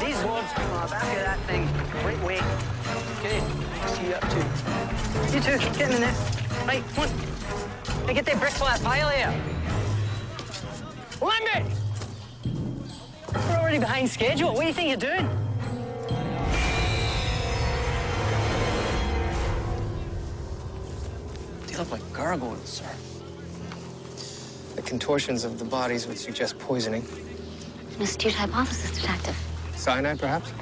These loads come up after that thing. Wait, wait. Okay, what's he up to? You two, get in there. Right, come on. Hey, get that bricks on that pile here. Limby! We're already behind schedule. What do you think you're doing? They look like gargoyles, sir. The contortions of the bodies would suggest poisoning. An astute hypothesis, Detective. Cyanide, perhaps?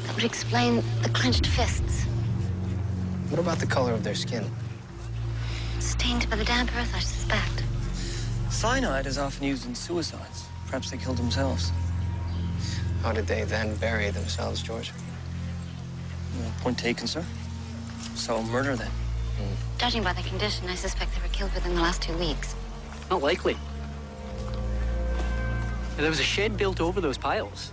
That would explain the clenched fists. What about the color of their skin? Stained by the damp earth, I suspect. Cyanide is often used in suicides. Perhaps they killed themselves. How did they then bury themselves, George? Point taken, sir. So, murder then. Judging by the condition, I suspect they were killed within the last 2 weeks. Not likely. There was a shed built over those piles.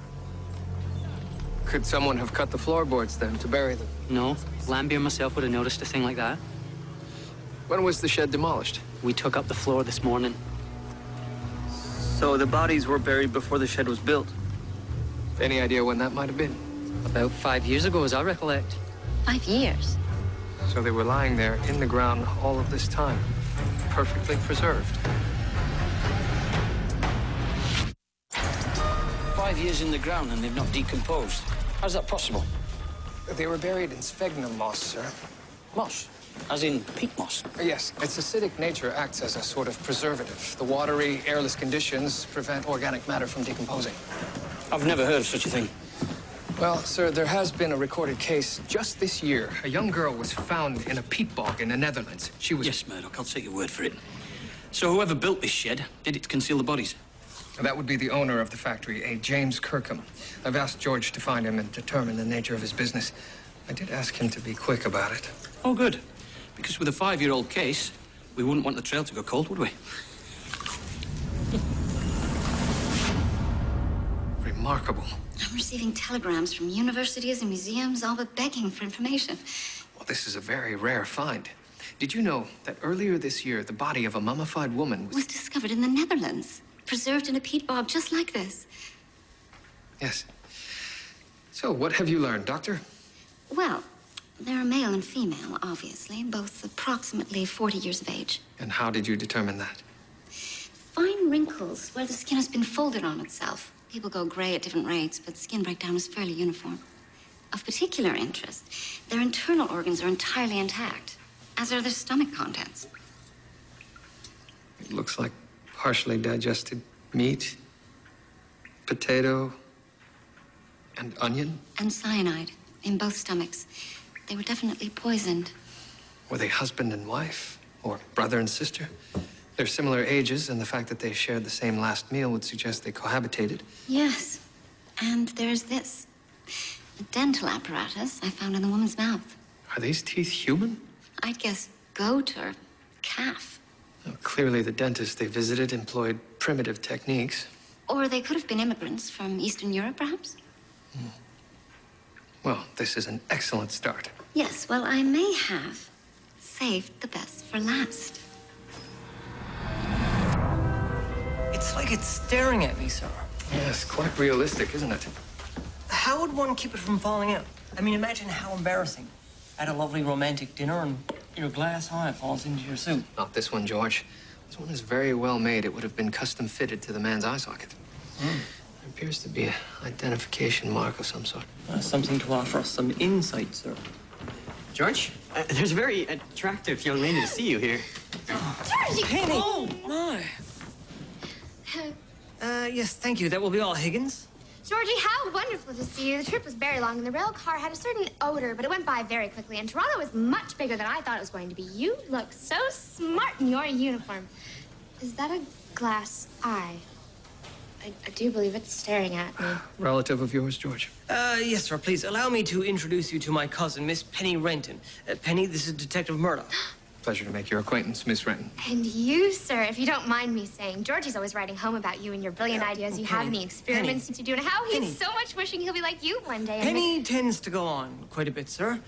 Could someone have cut the floorboards then to bury them? No, Lambie and myself would have noticed a thing like that. When was the shed demolished? We took up the floor this morning. So the bodies were buried before the shed was built? Any idea when that might have been? About 5 years ago, as I recollect. 5 years? So they were lying there in the ground all of this time, perfectly preserved. 5 years in the ground and they've not decomposed. How's that possible? They were buried in sphagnum moss, sir. Moss? As in peat moss? Yes, its acidic nature acts as a sort of preservative. The watery, airless conditions prevent organic matter from decomposing. I've never heard of such a thing. Well, sir, there has been a recorded case just this year. A young girl was found in a peat bog in the Netherlands. She was... Yes, Murdoch, I'll take your word for it. So whoever built this shed did it to conceal the bodies? That would be the owner of the factory, a James Kirkham. I've asked George to find him and determine the nature of his business. I did ask him to be quick about it. Oh, good. Because with a 5-year-old case, we wouldn't want the trail to go cold, would we? Remarkable. I'm receiving telegrams from universities and museums, all but begging for information. Well, this is a very rare find. Did you know that earlier this year, the body of a mummified woman Was discovered in the Netherlands, preserved in a peat bog just like this. Yes. So, what have you learned, Doctor? Well, they're male and female, obviously, both approximately 40 years of age. And how did you determine that? Fine wrinkles where the skin has been folded on itself. People go gray at different rates, but skin breakdown is fairly uniform. Of particular interest, their internal organs are entirely intact, as are their stomach contents. It looks like partially digested meat, potato, and onion. And cyanide in both stomachs. They were definitely poisoned. Were they husband and wife, or brother and sister? They're similar ages, and the fact that they shared the same last meal would suggest they cohabitated. Yes. And there's this. A dental apparatus I found in the woman's mouth. Are these teeth human? I'd guess goat or calf. Well, clearly the dentist they visited employed primitive techniques. Or they could have been immigrants from Eastern Europe, perhaps? Well, this is an excellent start. Yes, well, I may have saved the best for last. It's like it's staring at me, sir. Yes, quite realistic, isn't it? How would one keep it from falling out? I mean, imagine how embarrassing. At a lovely romantic dinner and your glass high falls into your soup. Not this one, George. This one is very well made. It would have been custom fitted to the man's eye socket. There appears to be an identification mark of some sort. Something to offer us some insight, sir. George, there's a very attractive young lady to see you here. Georgie! Penny! Oh, my. Yes, thank you. That will be all, Higgins. Georgie, how wonderful to see you. The trip was very long, and the rail car had a certain odor, but it went by very quickly. And Toronto was much bigger than I thought it was going to be. You look so smart in your uniform. Is that a glass eye? I do believe it's staring at me. Relative of yours, George? Yes, sir. Please allow me to introduce you to my cousin, Miss Penny Renton. Penny, this is Detective Μέρντοχ. Pleasure to make your acquaintance, Miss Renton. And you, sir, if you don't mind me saying, Georgie's always writing home about you and your brilliant ideas you have and the experiments you do and how he's so much wishing he'll be like you one day. Penny tends to go on quite a bit, sir.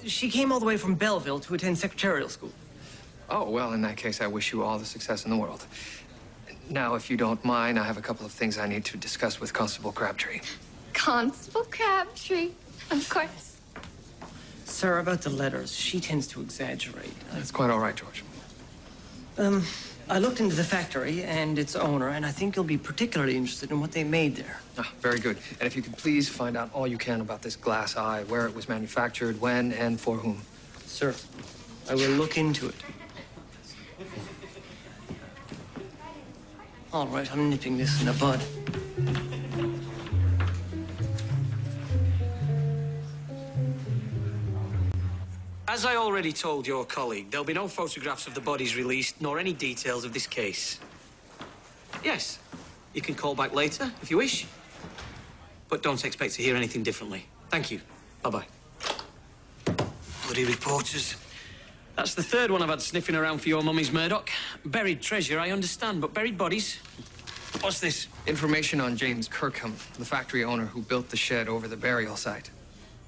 She came all the way from Belleville to attend secretarial school. Oh, well, in that case, I wish you all the success in the world. Now, if you don't mind, I have a couple of things I need to discuss with Constable Crabtree. Constable Crabtree, of course. Sir, about the letters, she tends to exaggerate. That's quite all right, George. I looked into the factory and its owner, and I think you'll be particularly interested in what they made there. Ah, very good. And if you could please find out all you can about this glass eye, where it was manufactured, when, and for whom. Sir, I will look into it. All right, I'm nipping this in the bud. As I already told your colleague, there'll be no photographs of the bodies released, nor any details of this case. Yes, you can call back later if you wish, but don't expect to hear anything differently. Thank you. Bye-bye. Bloody reporters. That's the third one I've had sniffing around for your mummies, Murdoch. Buried treasure, I understand, but buried bodies? What's this? Information on James Kirkham, the factory owner who built the shed over the burial site.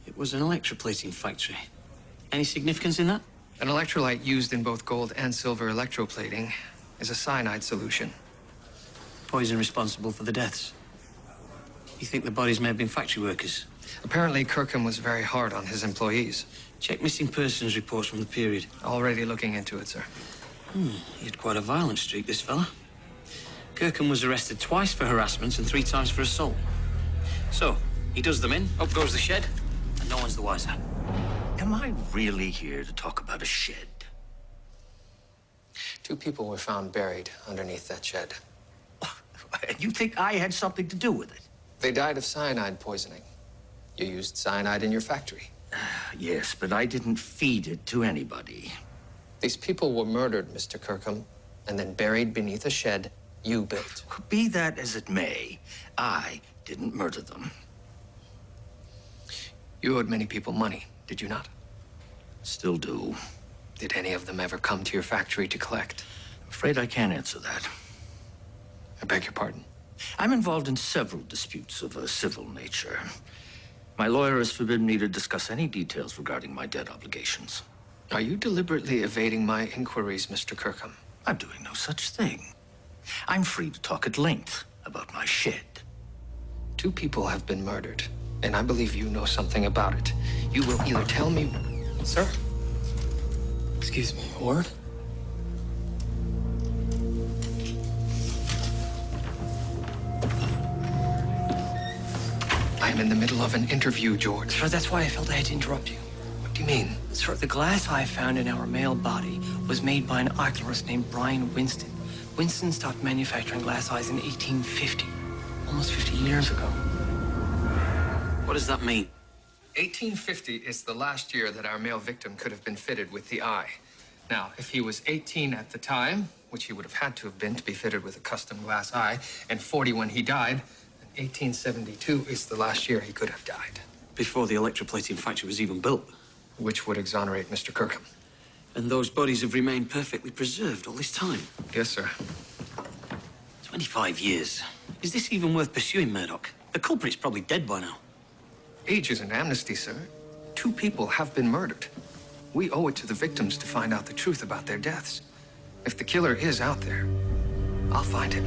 It was an electroplating factory. Any significance in that? An electrolyte used in both gold and silver electroplating is a cyanide solution. Poison responsible for the deaths. You think the bodies may have been factory workers? Apparently, Kirkham was very hard on his employees. Check missing persons reports from the period. Already looking into it, sir. He had quite a violent streak, this fella. Kirkham was arrested twice for harassment and 3 times for assault. So, he does them in, up goes the shed, and no one's the wiser. Am I really here to talk about a shed? 2 people were found buried underneath that shed. You think I had something to do with it? They died of cyanide poisoning. You used cyanide in your factory. Yes, but I didn't feed it to anybody. These people were murdered, Mr. Kirkham, and then buried beneath a shed you built. Be that as it may, I didn't murder them. You owed many people money, did you not? Still do. Did any of them ever come to your factory to collect? I'm afraid I can't answer that. I beg your pardon. I'm involved in several disputes of a civil nature. My lawyer has forbidden me to discuss any details regarding my debt obligations. Are you deliberately evading my inquiries, Mr. Kirkham? I'm doing no such thing. I'm free to talk at length about my shed. 2 people have been murdered, and I believe you know something about it. You will either tell me... Sir? Excuse me, a word? I'm in the middle of an interview, George. Sir, that's why I felt I had to interrupt you. What do you mean? Sir, the glass eye found in our male body was made by an oculist named Brian Winston. Winston stopped manufacturing glass eyes in 1850, almost 50 years ago. What does that mean? 1850 is the last year that our male victim could have been fitted with the eye. Now, if he was 18 at the time, which he would have had to have been to be fitted with a custom glass eye, and 40 when he died, 1872 is the last year he could have died. Before the electroplating factory was even built. Which would exonerate Mr. Kirkham. And those bodies have remained perfectly preserved all this time. Yes, sir. 25 years. Is this even worth pursuing, Murdoch? The culprit's probably dead by now. Age is an amnesty, sir. 2 people have been murdered. We owe it to the victims to find out the truth about their deaths. If the killer is out there, I'll find him.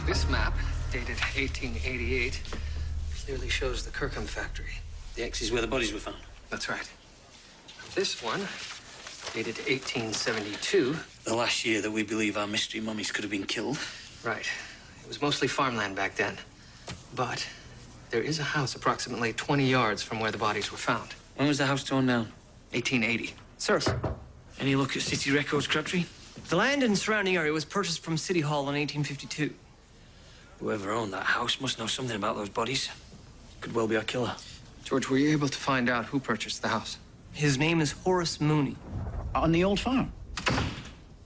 This map, dated 1888, clearly shows the Kirkham factory. The X is where the bodies were found. That's right. This one, dated 1872. The last year that we believe our mystery mummies could have been killed. Right. It was mostly farmland back then. But there is a house approximately 20 yards from where the bodies were found. When was the house torn down? 1880. Sir, Any look at city records, Crabtree? the land and surrounding area was purchased from City Hall in 1852. Whoever owned that house must know something about those bodies. Could well be our killer. George, were you able to find out who purchased the house? His name is Horace Mooney. On the old farm?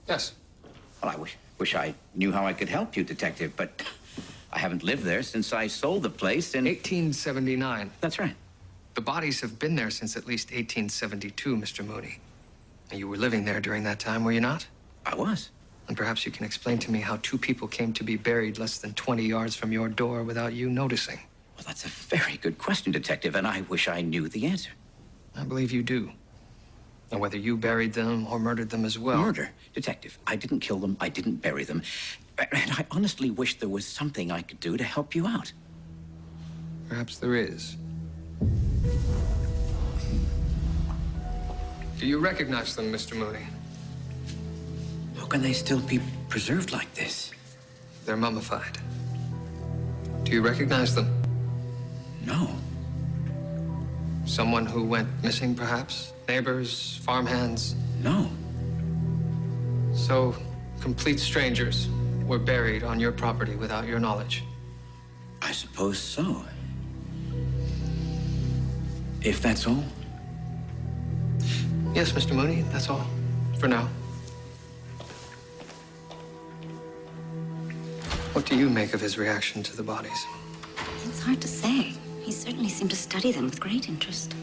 Yes. Well, I wish I knew how I could help you, Detective, but I haven't lived there since I sold the place in... 1879. That's right. The bodies have been there since at least 1872, Mr. Mooney. And you were living there during that time, were you not? I was. And perhaps you can explain to me how 2 people came to be buried less than 20 yards from your door without you noticing. Well, that's a very good question, Detective, and I wish I knew the answer. I believe you do. And whether you buried them or murdered them as well. Murder? Detective, I didn't kill them. I didn't bury them. And I honestly wish there was something I could do to help you out. Perhaps there is. Do you recognize them, Mr. Mooney? How can they still be preserved like this? They're mummified. Do you recognize them? No. Someone who went missing, perhaps? Neighbors, farmhands? No. So, complete strangers were buried on your property without your knowledge? I suppose so. If that's all? Yes, Mr. Mooney, that's all. For now. What do you make of his reaction to the bodies? It's hard to say. He certainly seemed to study them with great interest.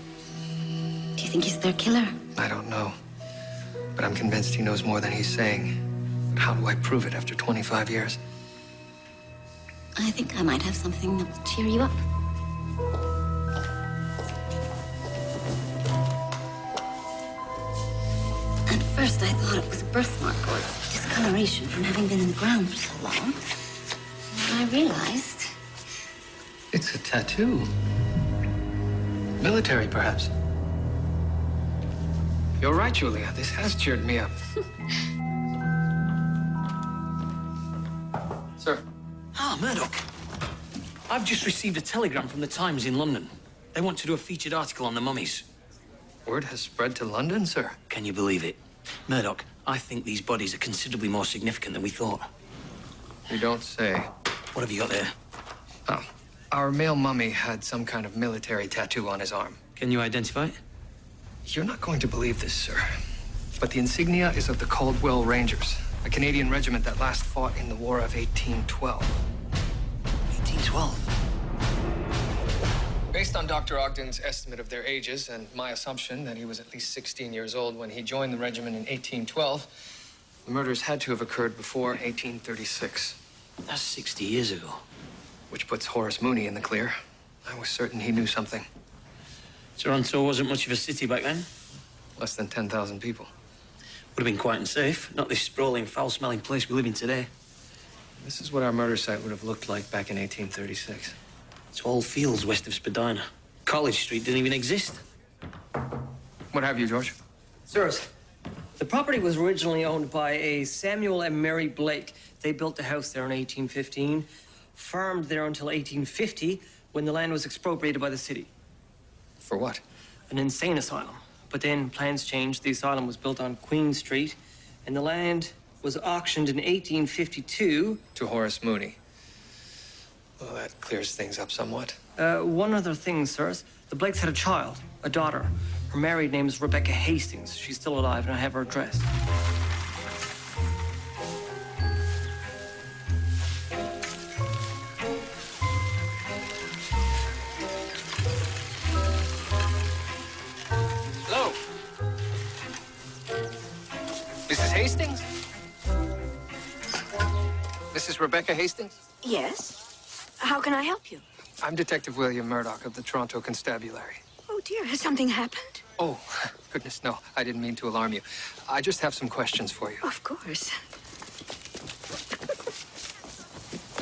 Do you think he's their killer? I don't know. But I'm convinced he knows more than he's saying. But how do I prove it after 25 years? I think I might have something that will cheer you up. At first, I thought it was a birthmark or discoloration from having been in the ground for so long. And I realized... It's a tattoo. Military, perhaps. You're right, Julia. This has cheered me up. Sir. Ah, Murdoch. I've just received a telegram from the Times in London. They want to do a featured article on the mummies. Word has spread to London, sir. Can you believe it? Murdoch, I think these bodies are considerably more significant than we thought. You don't say. What have you got there? Oh, our male mummy had some kind of military tattoo on his arm. Can you identify it? You're not going to believe this, sir. But the insignia is of the Caldwell Rangers, a Canadian regiment that last fought in the War of 1812. 1812? Based on Dr. Ogden's estimate of their ages and my assumption that he was at least 16 years old when he joined the regiment in 1812, the murders had to have occurred before 1836. That's 60 years ago. Which puts Horace Mooney in the clear. I was certain he knew something. Toronto wasn't much of a city back then. Less than 10,000 people. Would have been quite unsafe. Not this sprawling, foul-smelling place we live in today. This is what our murder site would have looked like back in 1836. It's all fields west of Spadina. College Street didn't even exist. What have you, George? Sirs, the property was originally owned by a Samuel and Mary Blake. They built the house there in 1815, farmed there until 1850, when the land was expropriated by the city. For what? An insane asylum. But then plans changed. The asylum was built on Queen Street, and the land was auctioned in 1852. To Horace Mooney. Well, that clears things up somewhat. One other thing, sirs. The Blakes had a child, a daughter. Her married name is Rebecca Hastings. She's still alive, and I have her address. Hello. Mrs. Hastings? Mrs. Rebecca Hastings? Yes? How can I help you? I'm Detective William Murdoch of the Toronto Constabulary. Oh, dear, has something happened? Oh, goodness, no. I didn't mean to alarm you. I just have some questions for you. Of course.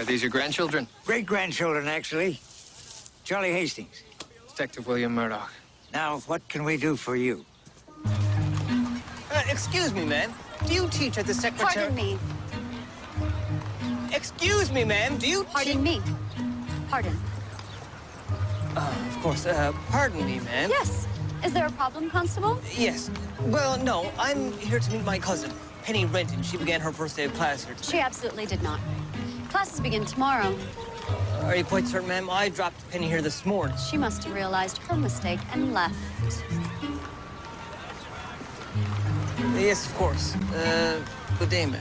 Are these your grandchildren? Great-grandchildren, actually. Charlie Hastings. Detective William Murdoch. Now, what can we do for you? Excuse me, ma'am. Do you teach at the secretary? Pardon me. Excuse me, ma'am. Do you Pardon me. Pardon. Of course. Pardon me, ma'am. Yes. Is there a problem, Constable? Yes. Well, no. I'm here to meet my cousin, Penny Renton. She began her first day of class here today. She absolutely did not. Classes begin tomorrow. Are you quite certain, ma'am? I dropped Penny here this morning. She must have realized her mistake and left. Yes, of course. Good day, ma'am.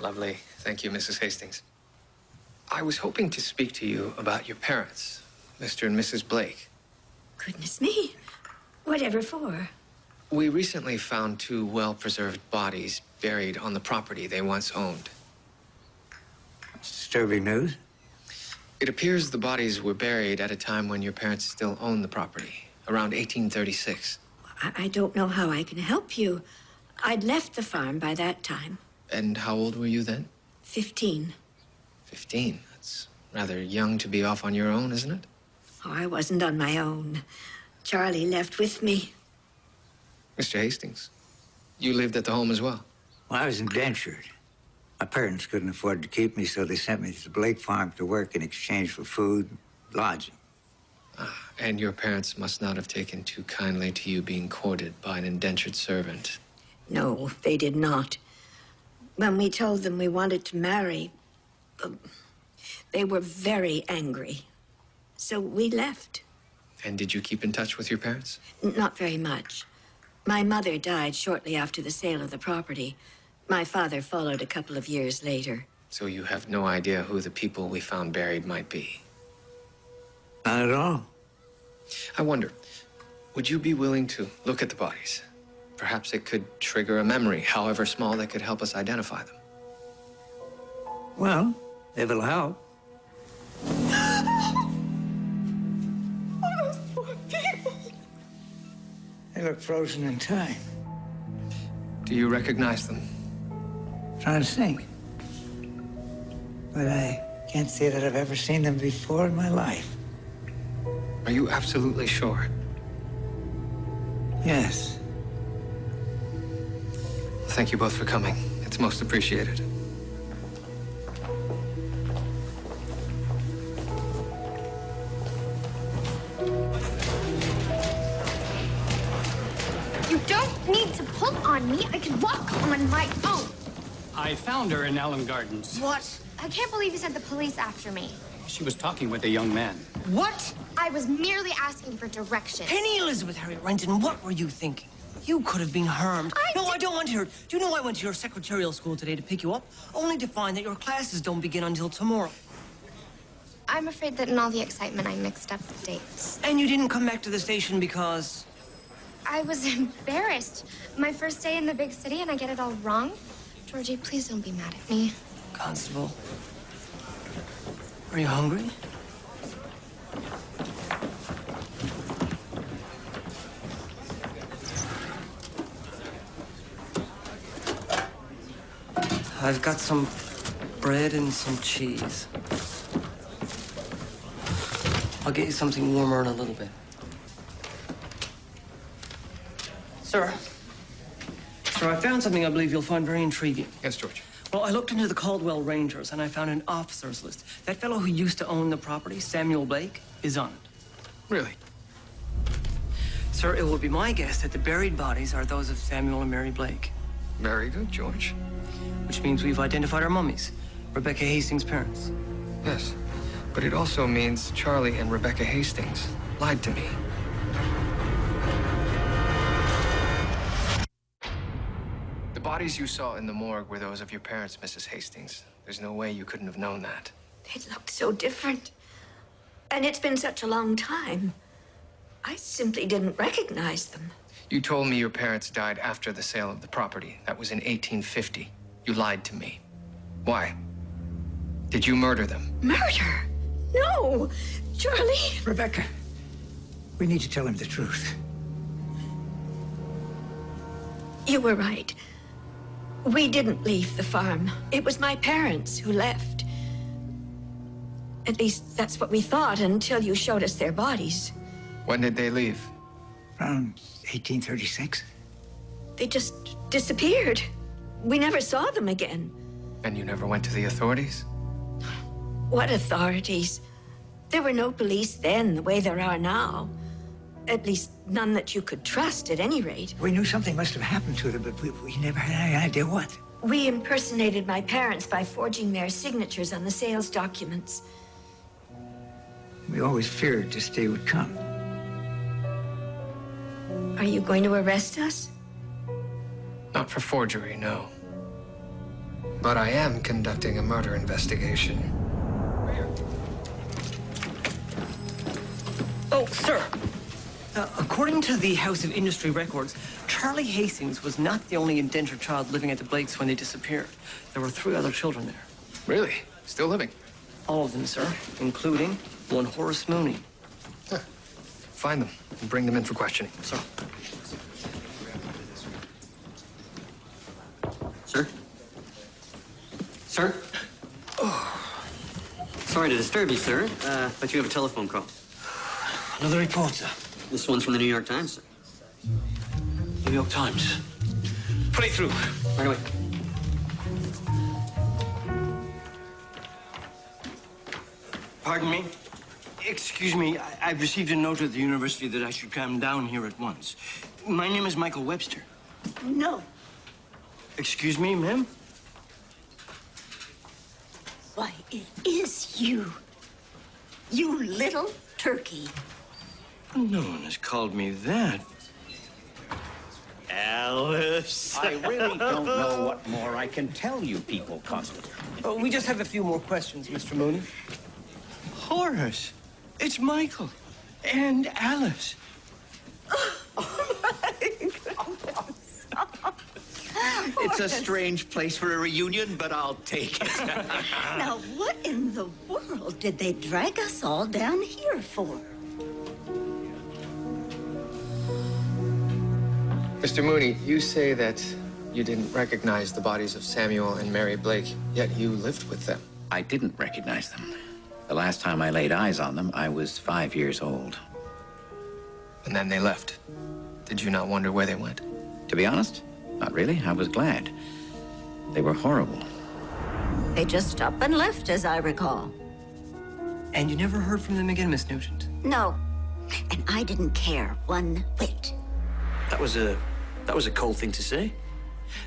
Lovely. Thank you, Mrs. Hastings. I was hoping to speak to you about your parents, Mr. and Mrs. Blake. Goodness me. Whatever for? We recently found two well-preserved bodies buried on the property they once owned. Disturbing news. It appears the bodies were buried at a time when your parents still owned the property, around 1836. I don't know how I can help you. I'd left the farm by that time. And how old were you then? 15. 15? That's rather young to be off on your own, isn't it? Oh, I wasn't on my own. Charlie left with me. Mr. Hastings, you lived at the home as well? Well, I was indentured. My parents couldn't afford to keep me, so they sent me to the Blake farm to work in exchange for food, lodging. Ah, and your parents must not have taken too kindly to you being courted by an indentured servant. No, they did not. When we told them we wanted to marry, they were very angry. So we left. And did you keep in touch with your parents? Not very much. My mother died shortly after the sale of the property. My father followed a couple of years later. So you have no idea who the people we found buried might be? Not at all. I wonder, would you be willing to look at the bodies? Perhaps it could trigger a memory, however small, that could help us identify them. Well, if it'll help. Oh, poor people. They look frozen in time. Do you recognize them? Trying to think. But I can't say that I've ever seen them before in my life. Are you absolutely sure? Yes. Thank you both for coming. It's most appreciated. You don't need to pull on me. I can walk on my own. I found her in Allen Gardens. What? I can't believe you sent the police after me. She was talking with a young man. What? I was merely asking for directions. Penny Elizabeth Harriet Renton, what were you thinking? You could have been harmed. I don't want to hear it. Do you know I went to your secretarial school today to pick you up, only to find that your classes don't begin until tomorrow? I'm afraid that in all the excitement, I mixed up the dates. And you didn't come back to the station because... I was embarrassed. My first day in the big city, and I get it all wrong. Georgie, please don't be mad at me. Constable, are you hungry? I've got some bread and some cheese. I'll get you something warmer in a little bit. Sir, I found something I believe you'll find very intriguing. Yes, George. Well, I looked into the Caldwell Rangers, and I found an officer's list. That fellow who used to own the property, Samuel Blake, is on it. Really? Sir, it will be my guess that the buried bodies are those of Samuel and Mary Blake. Very good, George. Which means we've identified our mummies, Rebecca Hastings' parents. Yes, but it also means Charlie and Rebecca Hastings lied to me. The bodies you saw in the morgue were those of your parents, Mrs. Hastings. There's no way you couldn't have known that. They looked so different. And it's been such a long time. I simply didn't recognize them. You told me your parents died after the sale of the property. That was in 1850. You lied to me. Why? Did you murder them? Murder? No! Charlie! Rebecca, we need to tell him the truth. You were right. We didn't leave the farm. It was my parents who left. At least that's what we thought until you showed us their bodies. When did they leave? Around 1836. They just disappeared. We never saw them again. And you never went to the authorities? What authorities? There were no police then the way there are now. At least none that you could trust, at any rate. We knew something must have happened to them, but we never had any idea what. We impersonated my parents by forging their signatures on the sales documents. We always feared this day would come. Are you going to arrest us? Not for forgery, no. But I am conducting a murder investigation. Oh, sir. According to the House of Industry records, Charlie Hastings was not the only indentured child living at the Blakes when they disappeared. There were 3 other children there. Really? Still living? All of them, sir, including one Horace Mooney. Huh. Find them and bring them in for questioning. Sir. Sir? Sir? Oh. Sorry to disturb you, sir, but you have a telephone call. Another reporter. This one's from the New York Times, sir. New York Times. Put it through. Right away. Pardon me? Excuse me, I've received a note at the university that I should come down here at once. My name is Michael Webster. No. Excuse me, ma'am? Why, it is you. You little turkey. No one has called me that. Alice. I really don't know what more I can tell you people, Constable. Oh, we just have a few more questions, Mr. Mooney. Horace. It's Michael. And Alice. It's a strange place for a reunion, but I'll take it. Now, what in the world did they drag us all down here for? Mr. Mooney, you say that you didn't recognize the bodies of Samuel and Mary Blake, yet you lived with them. I didn't recognize them. The last time I laid eyes on them, I was 5 years old. And then they left. Did you not wonder where they went? To be honest, not really. I was glad. They were horrible. They just up and left, as I recall. And you never heard from them again, Miss Nugent? No. And I didn't care one whit. That was a cold thing to say.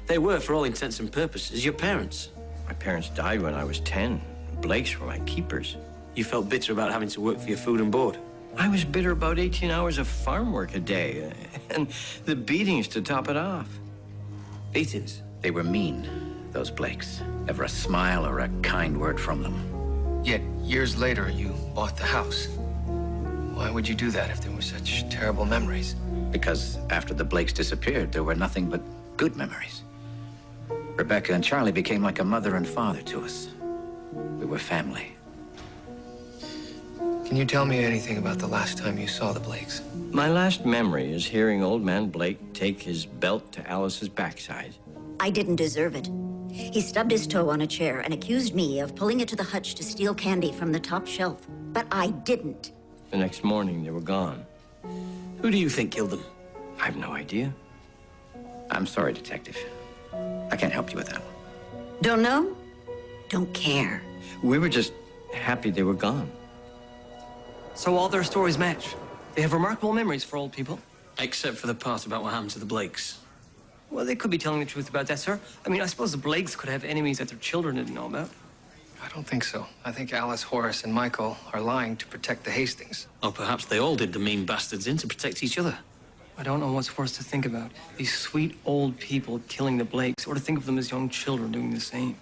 They were, for all intents and purposes, your parents. My parents died when I was 10. Blake's were my keepers. You felt bitter about having to work for your food and board. I was bitter about 18 hours of farm work a day, and the beatings to top it off. Beatings? They were mean, those Blakes. Never a smile or a kind word from them. Yet, years later, you bought the house. Why would you do that if there were such terrible memories? Because after the Blakes disappeared, there were nothing but good memories. Rebecca and Charlie became like a mother and father to us. We were family. Can you tell me anything about the last time you saw the Blakes? My last memory is hearing old man Blake take his belt to Alice's backside. I didn't deserve it. He stubbed his toe on a chair and accused me of pulling it to the hutch to steal candy from the top shelf. But I didn't. The next morning, they were gone. Who do you think killed them? I have no idea. I'm sorry, Detective. I can't help you with that. Don't know? Don't care. We were just happy they were gone. So all their stories match. They have remarkable memories for old people. Except for the part about what happened to the Blakes. Well, they could be telling the truth about that, sir. I mean, I suppose the Blakes could have enemies that their children didn't know about. I don't think so. I think Alice, Horace, and Michael are lying to protect the Hastings. Or perhaps they all did the mean bastards in to protect each other. I don't know what's worse to think about. These sweet old people killing the Blakes, or to think of them as young children doing the same.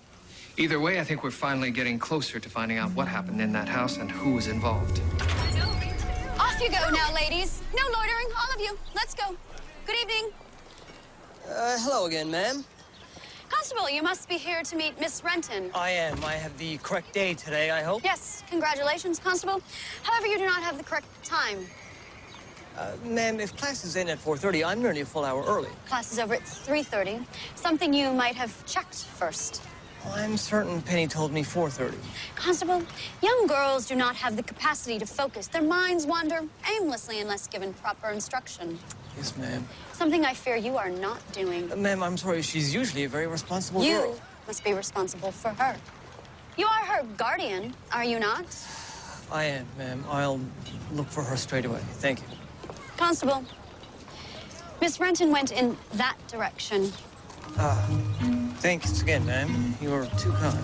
Either way, I think we're finally getting closer to finding out what happened in that house and who was involved. Off you go now, ladies. No loitering, all of you. Let's go. Good evening. Hello again, ma'am. Constable, you must be here to meet Miss Renton. I am. I have the correct day today, I hope. Yes, congratulations, Constable. However, you do not have the correct time. Ma'am, if class is in at 4:30, I'm nearly a full hour early. Class is over at 3:30. Something you might have checked first. Well, I'm certain Penny told me 4:30. Constable, young girls do not have the capacity to focus. Their minds wander aimlessly unless given proper instruction. Yes, ma'am. Something I fear you are not doing. Ma'am, I'm sorry. She's usually a very responsible You girl. must be responsible for her. You are her guardian, are you not? I am, ma'am. I'll look for her straight away. Thank you. Constable, Miss Renton went in that direction. Thanks again, ma'am. You are too kind.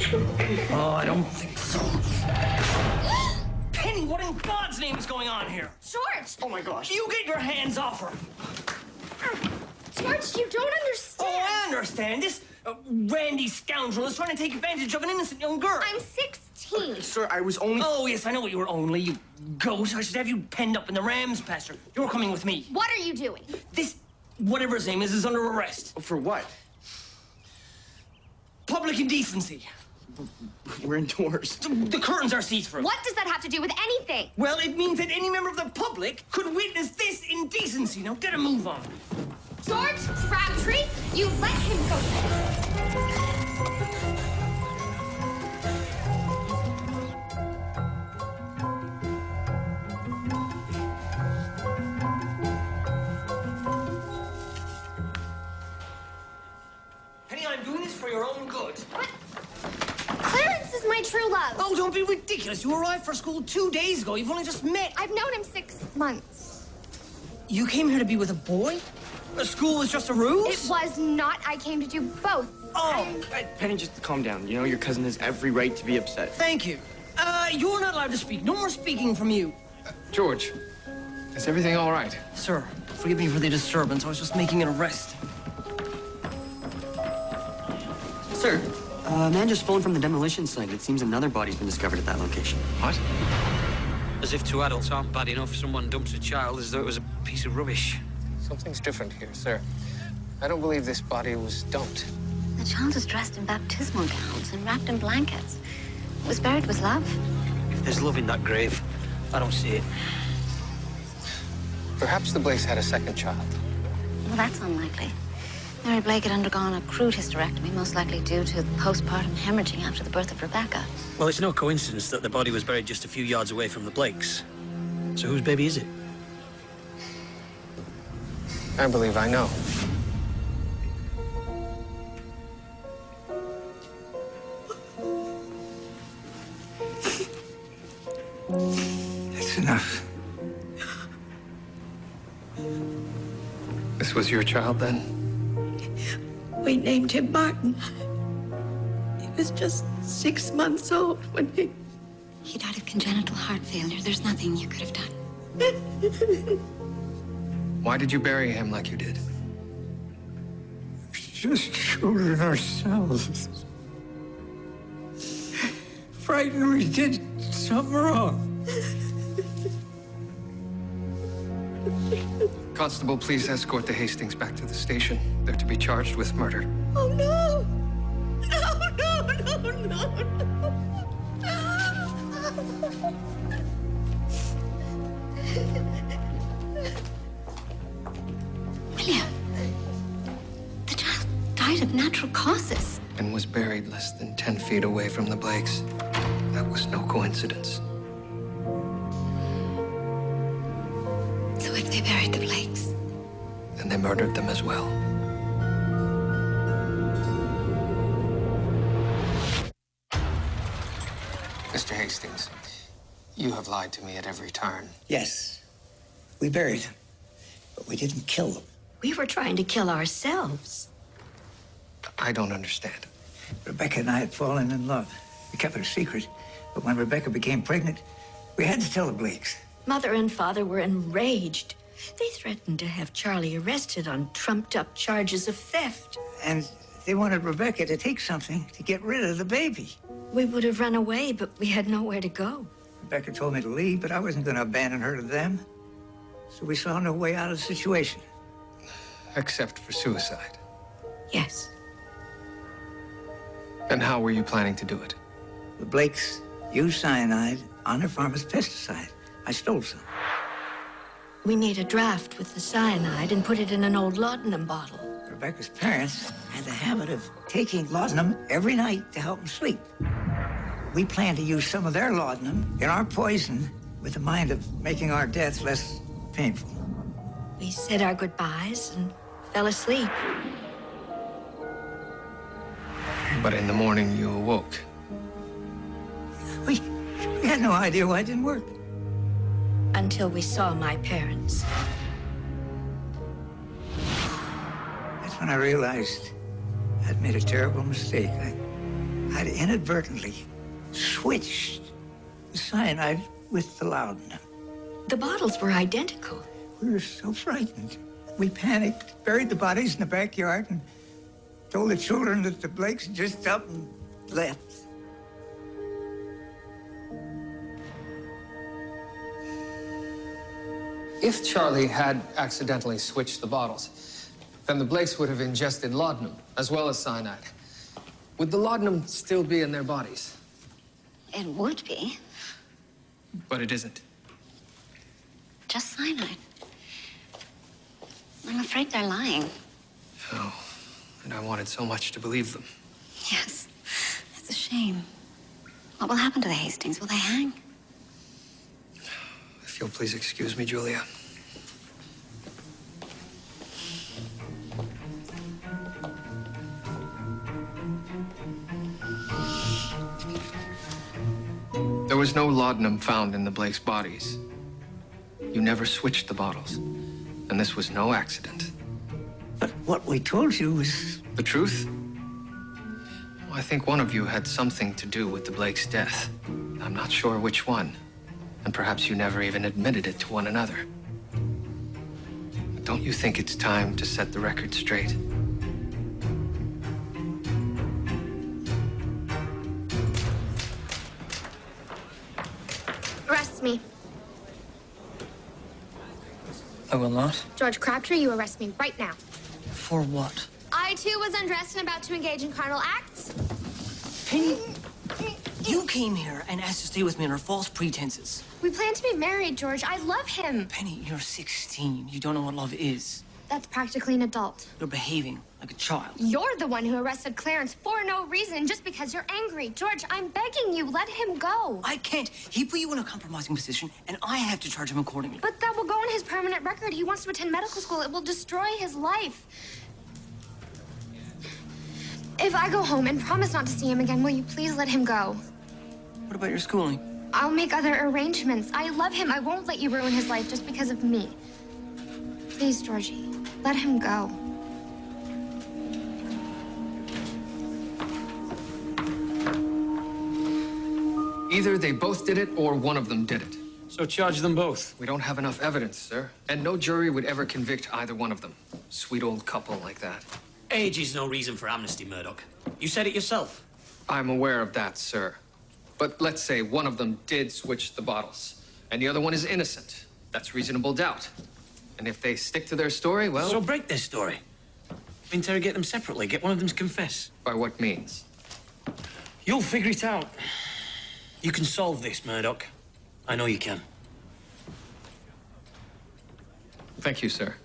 Oh, I don't think so. Penny, what in God's name is going on here? George! Oh, my gosh. You get your hands off her. George, you don't understand. Oh, I understand. This randy scoundrel is trying to take advantage of an innocent young girl. I'm 16. Sir, I was only... Oh, yes, I know what you were only, you goat. I should have you penned up in the Rams pasture. You're coming with me. What are you doing? This, whatever his name is under arrest. For what? Public indecency. We're indoors. The curtains are see-through. What does that have to do with anything? Well, it means that any member of the public could witness this indecency. Now, get a move on. George Crabtree, you let him go. Penny, I'm doing this for your own good. But Clarence is my true love. Oh, don't be ridiculous. You arrived for school 2 days ago. You've only just met. I've known him 6 months. You came here to be with a boy? The school was just a ruse? It was not. I came to do both. Oh! Penny, just calm down. You know, your cousin has every right to be upset. Thank you. You're not allowed to speak. No more speaking from you. George, is everything all right? Sir, forgive me for the disturbance. I was just making an arrest. Sir, a man just phoned from the demolition site. It seems another body's been discovered at that location. What? As if two adults aren't bad enough, someone dumps a child as though it was a piece of rubbish. Something's different here, sir. I don't believe this body was dumped. The child was dressed in baptismal gowns and wrapped in blankets. It was buried with love. If there's love in that grave, I don't see it. Perhaps the Blakes had a second child. Well, that's unlikely. Mary Blake had undergone a crude hysterectomy, most likely due to postpartum hemorrhaging after the birth of Rebecca. Well, it's no coincidence that the body was buried just a few yards away from the Blakes. So whose baby is it? I believe I know. That's enough. This was your child, then? We named him Martin. He was just 6 months old when he... He died of congenital heart failure. There's nothing you could have done. Why did you bury him like you did? Just children ourselves. Frightened we did something wrong. Constable, please escort the Hastings back to the station. They're to be charged with murder. Oh, no! No, no, no, no, William, the child died of natural causes. And was buried less than 10 feet away from the Blakes. That was no coincidence. So if they buried the Blakes, And they murdered them as well. Mr. Hastings, you have lied to me at every turn. Yes, we buried them, but we didn't kill them. We were trying to kill ourselves. I don't understand. Rebecca and I had fallen in love. We kept it a secret, but when Rebecca became pregnant, we had to tell the Blakes. Mother and Father were enraged. They threatened to have Charlie arrested on trumped-up charges of theft. And they wanted Rebecca to take something to get rid of the baby. We would have run away, but we had nowhere to go. Rebecca told me to leave, but I wasn't going to abandon her to them. So we saw no way out of the situation. Except for suicide. Yes. And how were you planning to do it? The Blakes used cyanide on their farm as pesticide. I stole some. We made a draft with the cyanide and put it in an old laudanum bottle. Rebecca's parents had the habit of taking laudanum every night to help them sleep. We planned to use some of their laudanum in our poison with the mind of making our deaths less painful. We said our goodbyes and fell asleep. But in the morning, you awoke. We had no idea why it didn't work. Until we saw my parents. That's when I realized I'd made a terrible mistake. I'd inadvertently switched the cyanide with the laudanum. The bottles were identical. We were so frightened. We panicked, buried the bodies in the backyard, and told the children that the Blakes just up and left. If Charlie had accidentally switched the bottles, then the Blakes would have ingested laudanum as well as cyanide. Would the laudanum still be in their bodies? It would be. But it isn't. Just cyanide. I'm afraid they're lying. Oh, and I wanted so much to believe them. Yes, it's a shame. What will happen to the Hastings? Will they hang? If you'll please excuse me, Julia. There was no laudanum found in the Blakes' bodies. You never switched the bottles, and this was no accident. But what we told you was... The truth? Well, I think one of you had something to do with the Blakes' death. I'm not sure which one. And perhaps you never even admitted it to one another. But don't you think it's time to set the record straight? Arrest me. I will not. George Crabtree, you arrest me right now. For what? I, too, was undressed and about to engage in carnal acts. Penny, you came here and asked to stay with me under false pretenses. We plan to be married, George. I love him. Penny, you're 16. You don't know what love is. That's practically an adult. You're behaving like a child. You're the one who arrested Clarence for no reason, just because you're angry. George, I'm begging you, let him go. I can't. He put you in a compromising position, and I have to charge him accordingly. But that will go on his permanent record. He wants to attend medical school. It will destroy his life. If I go home and promise not to see him again, will you please let him go? What about your schooling? I'll make other arrangements. I love him. I won't let you ruin his life just because of me. Please, Georgie, let him go. Either they both did it or one of them did it. So charge them both. We don't have enough evidence, sir. And no jury would ever convict either one of them. Sweet old couple like that. Age is no reason for amnesty, Murdoch. You said it yourself. I'm aware of that, sir. But let's say one of them did switch the bottles, and the other one is innocent. That's reasonable doubt. And if they stick to their story, well... So break their story. Interrogate them separately. Get one of them to confess. By what means? You'll figure it out. You can solve this, Murdoch. I know you can. Thank you, sir.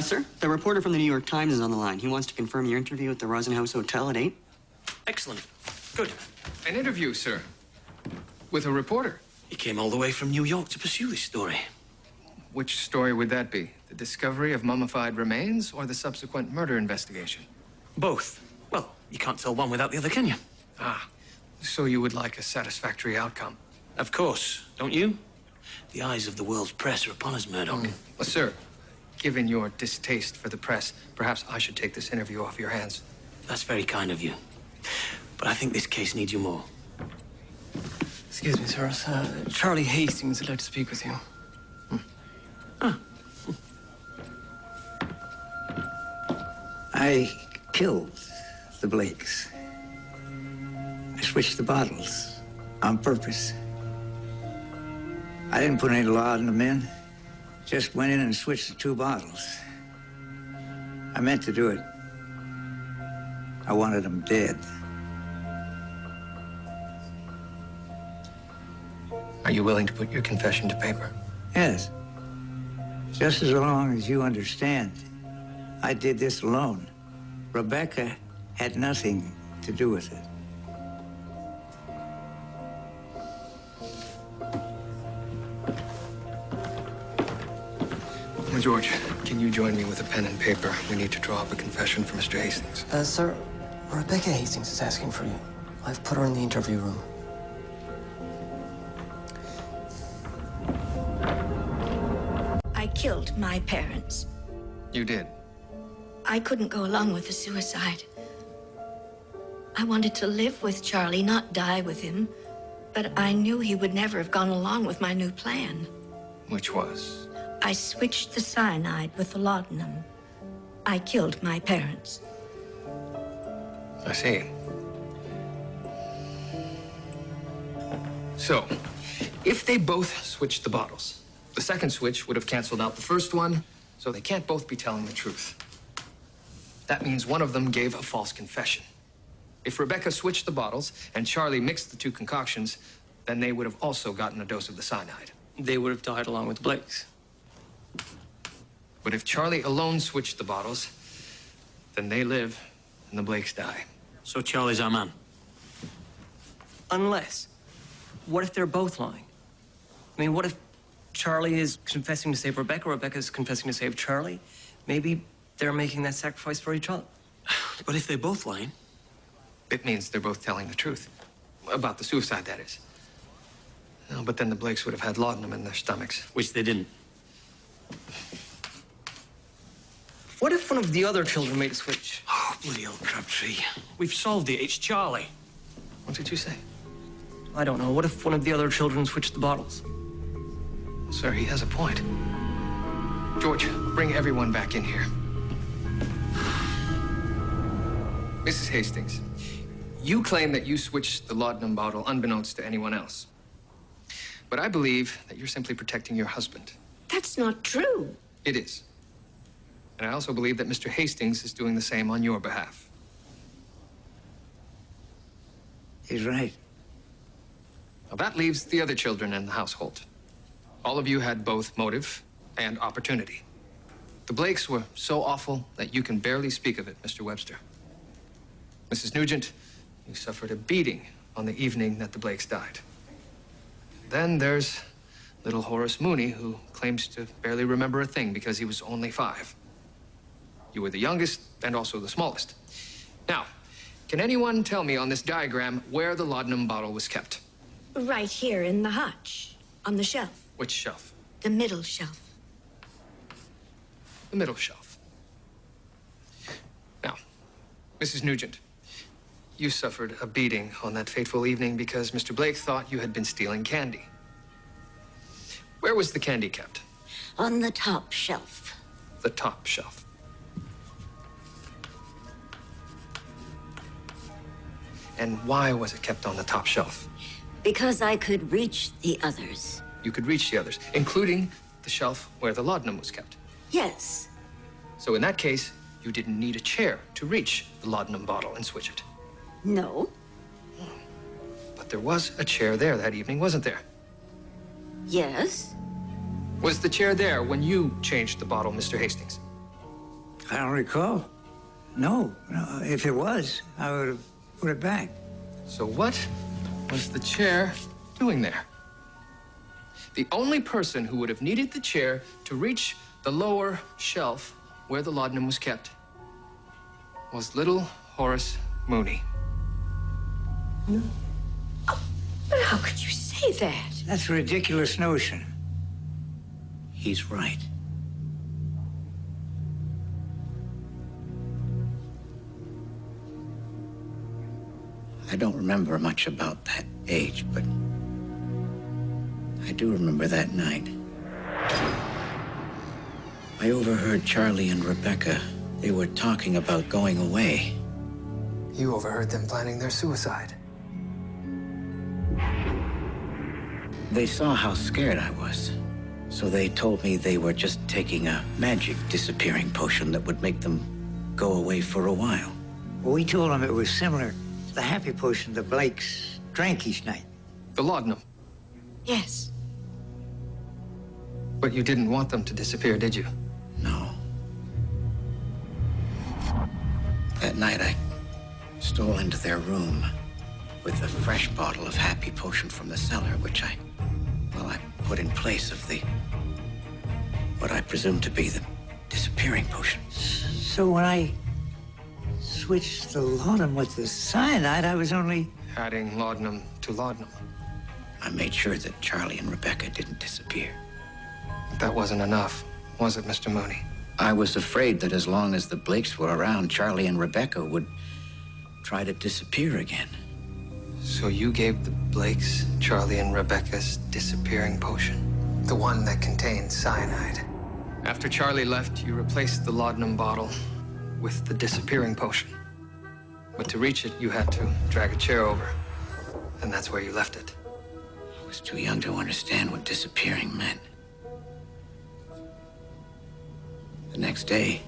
Sir, the reporter from the New York Times is on the line. He wants to confirm your interview at the Rosenhaus Hotel at 8. Excellent. Good. An interview, sir. With a reporter. He came all the way from New York to pursue this story. Which story would that be? The discovery of mummified remains or the subsequent murder investigation? Both. Well, you can't tell one without the other, can you? Ah, so you would like a satisfactory outcome? Of course. Don't you? The eyes of the world's press are upon us, Murdoch. Well, sir, given your distaste for the press, perhaps I should take this interview off your hands. That's very kind of you. But I think this case needs you more. Excuse me, sir. Charlie Hastings would like to speak with you. I killed the Blakes. I switched the bottles on purpose. I didn't put any laudanum in. Just went in and switched the 2 bottles. I meant to do it. I wanted them dead. Are you willing to put your confession to paper? Yes. Just as long as you understand, I did this alone. Rebecca had nothing to do with it. Well, George, can you join me with a pen and paper? We need to draw up a confession for Mr. Hastings. Sir, Rebecca Hastings is asking for you. I've put her in the interview room. I killed my parents. You did? I couldn't go along with the suicide. I wanted to live with Charlie, not die with him. But I knew he would never have gone along with my new plan. Which was? I switched the cyanide with the laudanum. I killed my parents. I see. So, if they both switched the bottles, the second switch would have canceled out the first one, so they can't both be telling the truth. That means one of them gave a false confession. If Rebecca switched the bottles and Charlie mixed the two concoctions, then they would have also gotten a dose of the cyanide. They would have died along with the Blakes. But if Charlie alone switched the bottles, then they live and the Blakes die. So Charlie's our man? Unless, what if they're both lying? I mean, what if Charlie is confessing to save Rebecca, Rebecca's confessing to save Charlie? Maybe they're making that sacrifice for each other. But if they're both lying? It means they're both telling the truth. About the suicide, that is. No, but then the Blakes would have had laudanum in their stomachs. Which they didn't. What if one of the other children made a switch? Oh, bloody hell, Crabtree. We've solved it. It's Charlie. What did you say? I don't know. What if one of the other children switched the bottles? Sir, he has a point. George, bring everyone back in here. Mrs. Hastings, you claim that you switched the laudanum bottle unbeknownst to anyone else. But I believe that you're simply protecting your husband. That's not true. It is. And I also believe that Mr. Hastings is doing the same on your behalf. He's right. Now, that leaves the other children in the household. All of you had both motive and opportunity. The Blakes were so awful that you can barely speak of it, Mr. Webster. Mrs. Nugent, you suffered a beating on the evening that the Blakes died. Then there's little Horace Mooney, who claims to barely remember a thing because he was only 5. You were the youngest and also the smallest. Now, can anyone tell me on this diagram where the laudanum bottle was kept? Right here in the hutch, on the shelf. Which shelf? The middle shelf. The middle shelf. Now, Mrs. Nugent, you suffered a beating on that fateful evening because Mr. Blake thought you had been stealing candy. Where was the candy kept? On the top shelf. The top shelf. And why was it kept on the top shelf? Because I could reach the others. You could reach the others, including the shelf where the laudanum was kept. Yes. So in that case, you didn't need a chair to reach the laudanum bottle and switch it. No. But there was a chair there that evening, wasn't there? Yes. Was the chair there when you changed the bottle, Mr. Hastings? I don't recall. No. If it was, I would have put it back. So what was the chair doing there? The only person who would have needed the chair to reach the lower shelf where the laudanum was kept was little Horace Mooney. No. Oh, but how could you say that? That's a ridiculous notion. He's right. I don't remember much about that age, but I do remember that night. I overheard Charlie and Rebecca. They were talking about going away. You overheard them planning their suicide. They saw how scared I was, so they told me they were just taking a magic disappearing potion that would make them go away for a while. Well, we told them it was similar to the happy potion the Blakes drank each night. The laudanum. Yes. But you didn't want them to disappear, did you? No. That night, I stole into their room with a fresh bottle of happy potion from the cellar, which I put in place of what I presume to be the disappearing potion. So when I switched the laudanum with the cyanide, I was only adding laudanum to laudanum. I made sure that Charlie and Rebecca didn't disappear. But that wasn't enough, was it, Mr. Mooney? I was afraid that as long as the Blakes were around, Charlie and Rebecca would try to disappear again. So you gave the Blakes, Charlie, and Rebecca's disappearing potion? The one that contained cyanide. After Charlie left, you replaced the laudanum bottle with the disappearing potion. But to reach it, you had to drag a chair over. And that's where you left it. I was too young to understand what disappearing meant. The next day,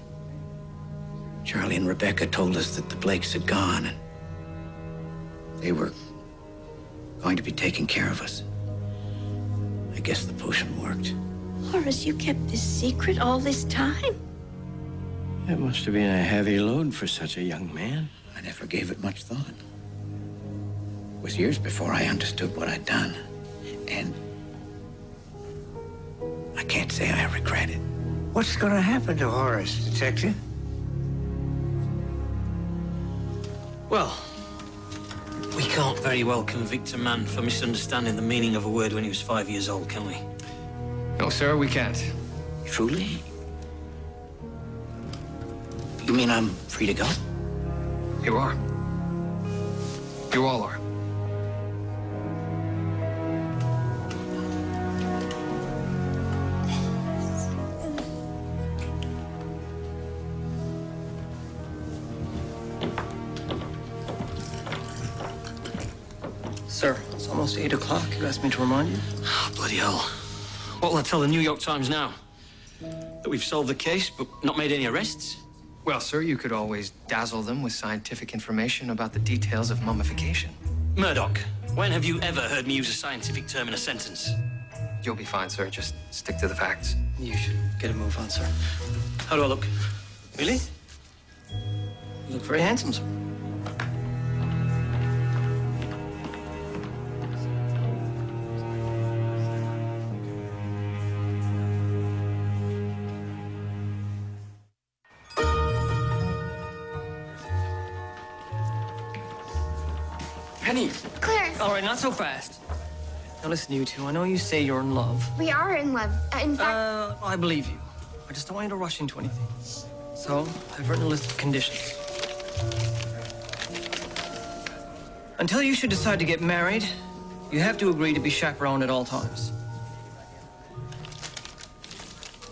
Charlie and Rebecca told us that the Blakes had gone and they were going to be taking care of us. I guess the potion worked. Horace, you kept this secret all this time? It must have been a heavy load for such a young man. I never gave it much thought. It was years before I understood what I'd done. And I can't say I regret it. What's gonna happen to Horace, Detective? Well, we can't very well convict a man for misunderstanding the meaning of a word when he was 5 years old, can we? No, sir, we can't. Truly? You mean I'm free to go? You are. You all are. Sir, it's almost 8 o'clock. You asked me to remind you. Oh, bloody hell. What will I tell the New York Times now? That we've solved the case, but not made any arrests? Well, sir, you could always dazzle them with scientific information about the details of mummification. Murdoch, when have you ever heard me use a scientific term in a sentence? You'll be fine, sir. Just stick to the facts. You should get a move on, sir. How do I look? Really? You look very handsome, sir. Penny. Clarence. All right, not so fast. Now listen, you two. I know you say you're in love. We are in love. In fact... I believe you. I just don't want you to rush into anything. So, I've written a list of conditions. Until you should decide to get married, you have to agree to be chaperoned at all times.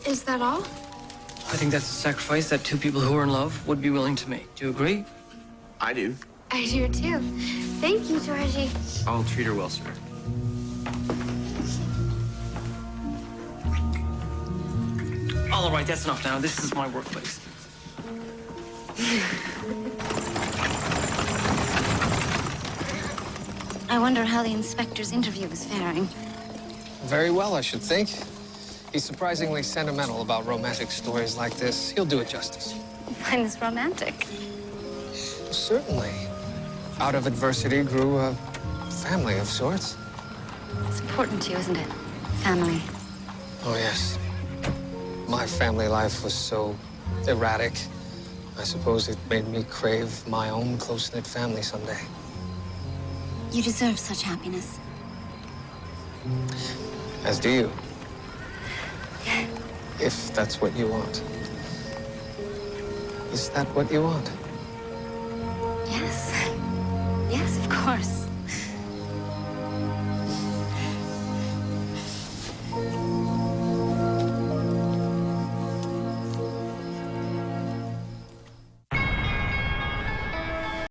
Is that all? I think that's a sacrifice that two people who are in love would be willing to make. Do you agree? I do. I do too. Thank you, Georgie. I'll treat her well, sir. All right, that's enough now. This is my workplace. I wonder how the inspector's interview was faring. Very well, I should think. He's surprisingly sentimental about romantic stories like this. He'll do it justice. You find this romantic? Certainly. Out of adversity grew a family of sorts. It's important to you, isn't it? Family. Oh, yes. My family life was so erratic. I suppose it made me crave my own close-knit family someday. You deserve such happiness. As do you. If that's what you want. Is that what you want?